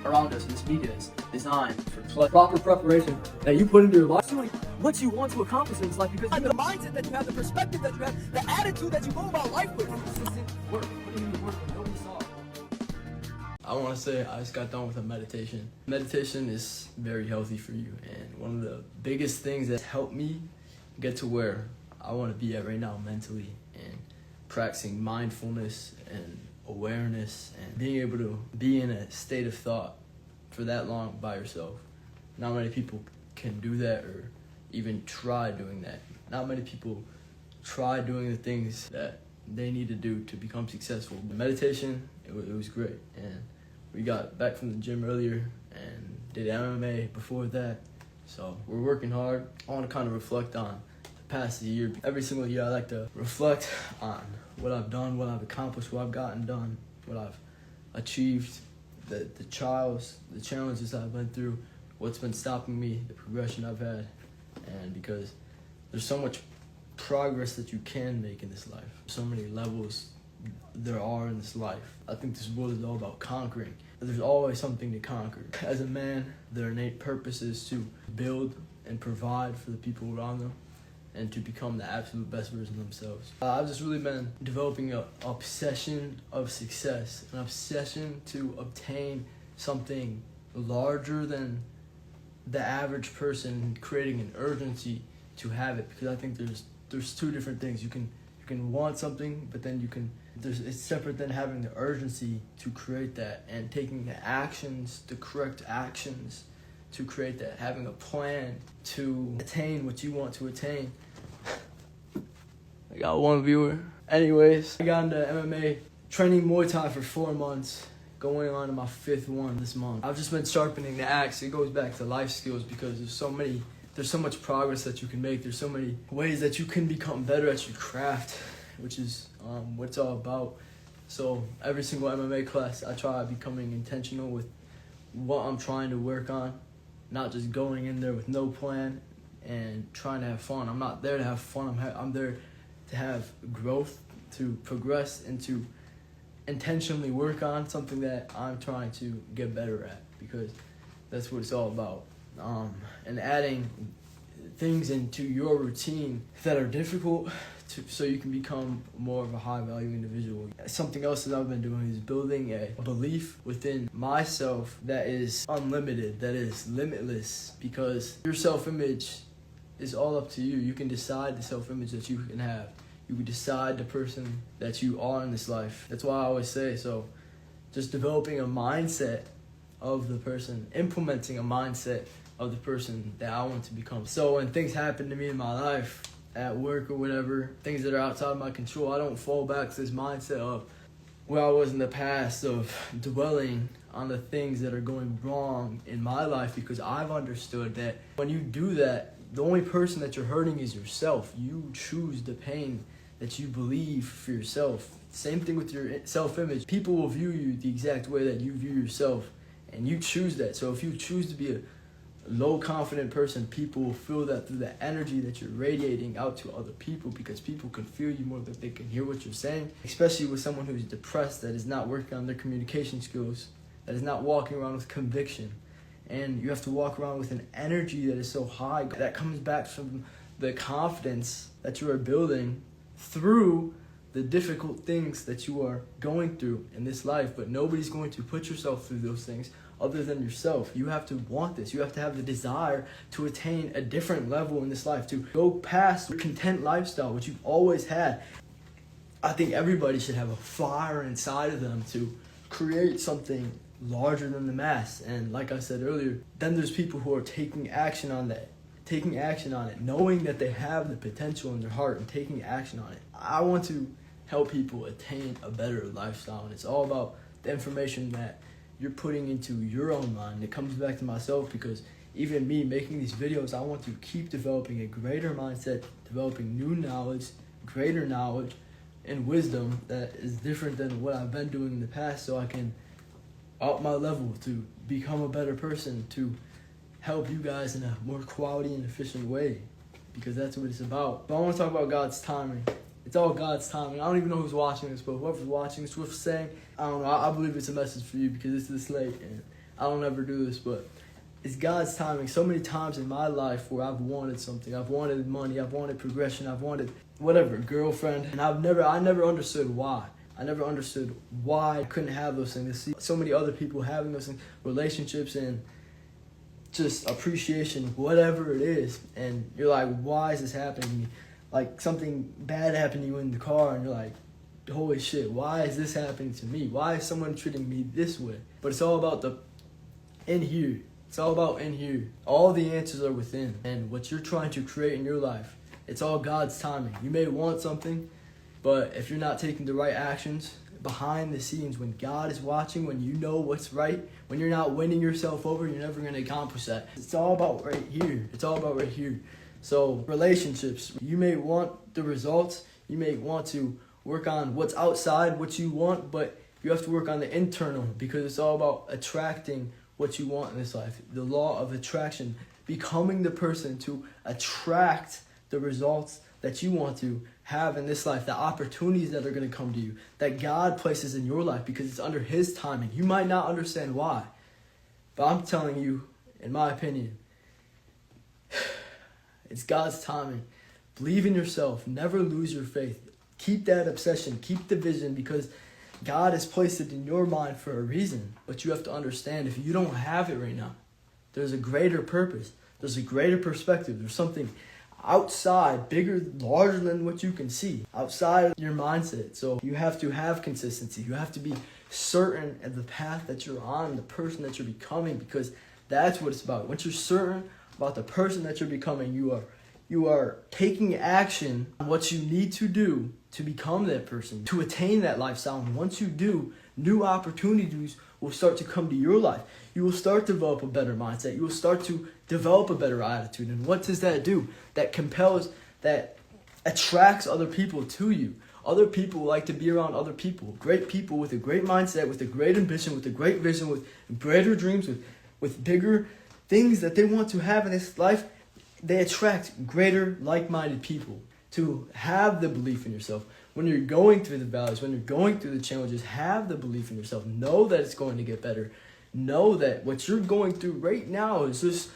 around us in this media is designed for proper preparation that you put into your life. Doing what you want to accomplish in this life, because the mindset that you have, the perspective that you have, the attitude that you go about life with, consistent work, putting in the work when nobody saw. I want to say I just got done with a meditation. Meditation is very healthy for you, and one of the biggest things that helped me get to where I want to be at right now mentally, and practicing mindfulness and awareness and being able to be in a state of thought for that long by yourself. Not many people can do that or even try doing that. Not many people try doing the things that they need to do to become successful. But meditation, it was great. And we got back from the gym earlier and did MMA before that. So we're working hard. I want to kind of reflect on the past year. Every single year I like to reflect on what I've done, what I've accomplished, what I've gotten done, what I've achieved, the trials, the challenges I've been through, what's been stopping me, the progression I've had. And because there's so much progress that you can make in this life, so many levels there are in this life. I think this world is all about conquering. There's always something to conquer. As a man, their innate purpose is to build and provide for the people around them and to become the absolute best version of themselves. I've just really been developing an obsession of success, an obsession to obtain something larger than the average person, creating an urgency to have it, because I think there's two different things. You can want something, but then it's separate than having the urgency to create that and taking the actions, the correct actions to create that, having a plan to attain what you want to attain. I got one viewer. Anyways, I got into MMA, training Muay Thai for 4 months, going on to my 5th one this month. I've just been sharpening the axe. It goes back to life skills, because there's so much progress that you can make. There's so many ways that you can become better at your craft, which is what it's all about. So every single MMA class, I try becoming intentional with what I'm trying to work on, not just going in there with no plan and trying to have fun. I'm not there to have fun. I'm there to have growth, to progress, and to intentionally work on something that I'm trying to get better at, because that's what it's all about. And adding things into your routine that are difficult so you can become more of a high-value individual. Something else that I've been doing is building a belief within myself that is unlimited, that is limitless, because your self-image is all up to you. You can decide the self-image that you can have. You can decide the person that you are in this life. That's why I always say, so just developing a mindset of the person, implementing a mindset of the person that I want to become. So when things happen to me in my life, at work or whatever, things that are outside of my control, I don't fall back to this mindset of where I was in the past, of dwelling on the things that are going wrong in my life, because I've understood that when you do that, the only person that you're hurting is yourself. You choose the pain that you believe for yourself. Same thing with your self-image. People will view you the exact way that you view yourself, and you choose that. So if you choose to be a low confident person, people will feel that through the energy that you're radiating out to other people, because people can feel you more than they can hear what you're saying. Especially with someone who's depressed, that is not working on their communication skills, that is not walking around with conviction. And you have to walk around with an energy that is so high that comes back from the confidence that you are building through the difficult things that you are going through in this life. But nobody's going to put yourself through those things other than yourself. You have to want this. You have to have the desire to attain a different level in this life, to go past the content lifestyle, which you've always had. I think everybody should have a fire inside of them to create something larger than the mass. And like I said earlier, then there's people who are taking action on that, knowing that they have the potential in their heart and taking action on it. I want to help people attain a better lifestyle, and it's all about the information that you're putting into your own mind. It comes back to myself, because even me making these videos, I want to keep developing a greater mindset, developing new knowledge, greater knowledge and wisdom that is different than what I've been doing in the past, so I can up my level to become a better person, to help you guys in a more quality and efficient way, because that's what it's about. But I want to talk about God's timing. It's all God's timing. I don't even know who's watching this, but whoever's watching this, whoever's saying, I don't know, I believe it's a message for you, because it's this late, and I don't ever do this, but it's God's timing. So many times in my life where I've wanted something. I've wanted money. I've wanted progression. I've wanted whatever, girlfriend. And I never understood why. I never understood why I couldn't have those things. To see so many other people having those things, relationships and just appreciation, whatever it is. And you're like, why is this happening to me? Like something bad happened to you in the car and you're like, holy shit, why is this happening to me? Why is someone treating me this way? But it's all about in here. It's all about in here. All the answers are within. And what you're trying to create in your life, it's all God's timing. You may want something, but if you're not taking the right actions behind the scenes, when God is watching, when you know what's right, when you're not winning yourself over, you're never going to accomplish that. It's all about right here. It's all about right here. So relationships, you may want the results. You may want to work on what's outside, what you want, but you have to work on the internal because it's all about attracting what you want in this life. The law of attraction, becoming the person to attract the results that you want to have in this life, the opportunities that are going to come to you, that God places in your life because it's under His timing. You might not understand why, but I'm telling you, in my opinion, it's God's timing. Believe in yourself. Never lose your faith. Keep that obsession. Keep the vision because God has placed it in your mind for a reason. But you have to understand if you don't have it right now, there's a greater purpose. There's a greater perspective. There's something outside, bigger, larger than what you can see, outside of your mindset. So you have to have consistency. You have to be certain of the path that you're on, the person that you're becoming, because that's what it's about. Once you're certain about the person that you're becoming, you are taking action on what you need to do to become that person, to attain that lifestyle. And once you do, new opportunities will start to come to your life. You will start to develop a better mindset. You will start to develop a better attitude. And what does that do? That compels, that attracts other people to you. Other people like to be around other people. Great people with a great mindset, with a great ambition, with a great vision, with greater dreams, with bigger things that they want to have in this life. They attract greater like-minded people to have the belief in yourself. When you're going through the valleys, when you're going through the challenges, have the belief in yourself. Know that it's going to get better. Know that what you're going through right now is just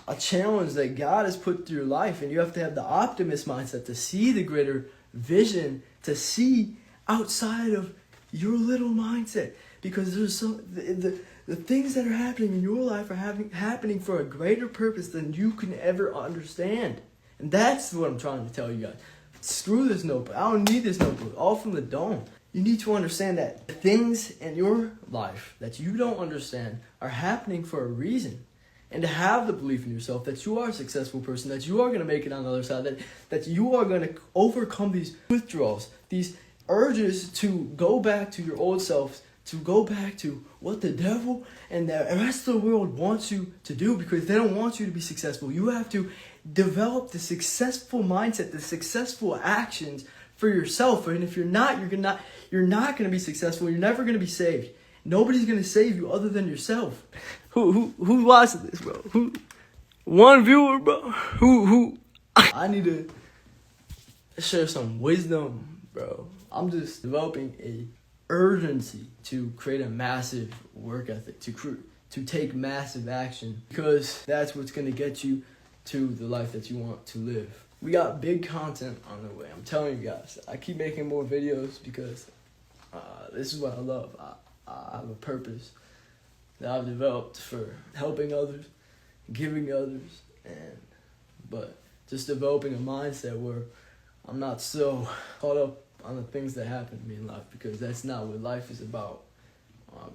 a challenge that God has put through your life. And you have to have the optimist mindset to see the greater vision, to see outside of your little mindset. Because there's the things that are happening in your life are happening for a greater purpose than you can ever understand. And that's what I'm trying to tell you guys. Screw this notebook. I don't need this notebook. All from the dome. You need to understand that the things in your life that you don't understand are happening for a reason. And to have the belief in yourself that you are a successful person, that you are going to make it on the other side, that you are going to overcome these withdrawals, these urges to go back to your old self, to go back to what the devil and the rest of the world wants you to do because they don't want you to be successful. You have to develop the successful mindset, the successful actions for yourself. And if you're not, you're not going to be successful. You're never going to be saved. Nobody's going to save you other than yourself. Who watches this, bro? One viewer, bro. Who? I need to share some wisdom, bro. I'm just developing a urgency to create a massive work ethic, to take massive action, because that's what's going to get you to the life that you want to live. We got big content on the way. I'm telling you guys. I keep making more videos because this is what I love. I have a purpose that I've developed for helping others, giving others, but just developing a mindset where I'm not so caught up on the things that happen to me in life, because that's not what life is about.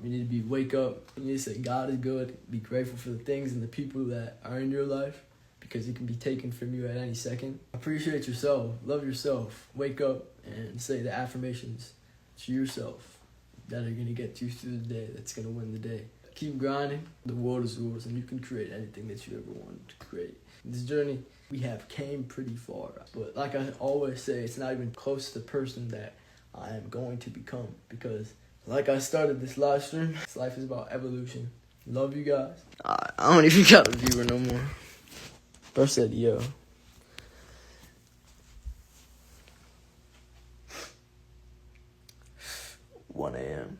You need to wake up. You need to say God is good. Be grateful for the things and the people that are in your life, because it can be taken from you at any second. Appreciate yourself. Love yourself. Wake up and say the affirmations to yourself that are going to get you through the day, that's going to win the day. Keep grinding. The world is yours, and you can create anything that you ever wanted to create. In this journey, we have came pretty far. But like I always say, it's not even close to the person that I am going to become. Because like I started this live stream, this life is about evolution. Love you guys. I don't even got a viewer no more. Bro said, yo. 1 a.m.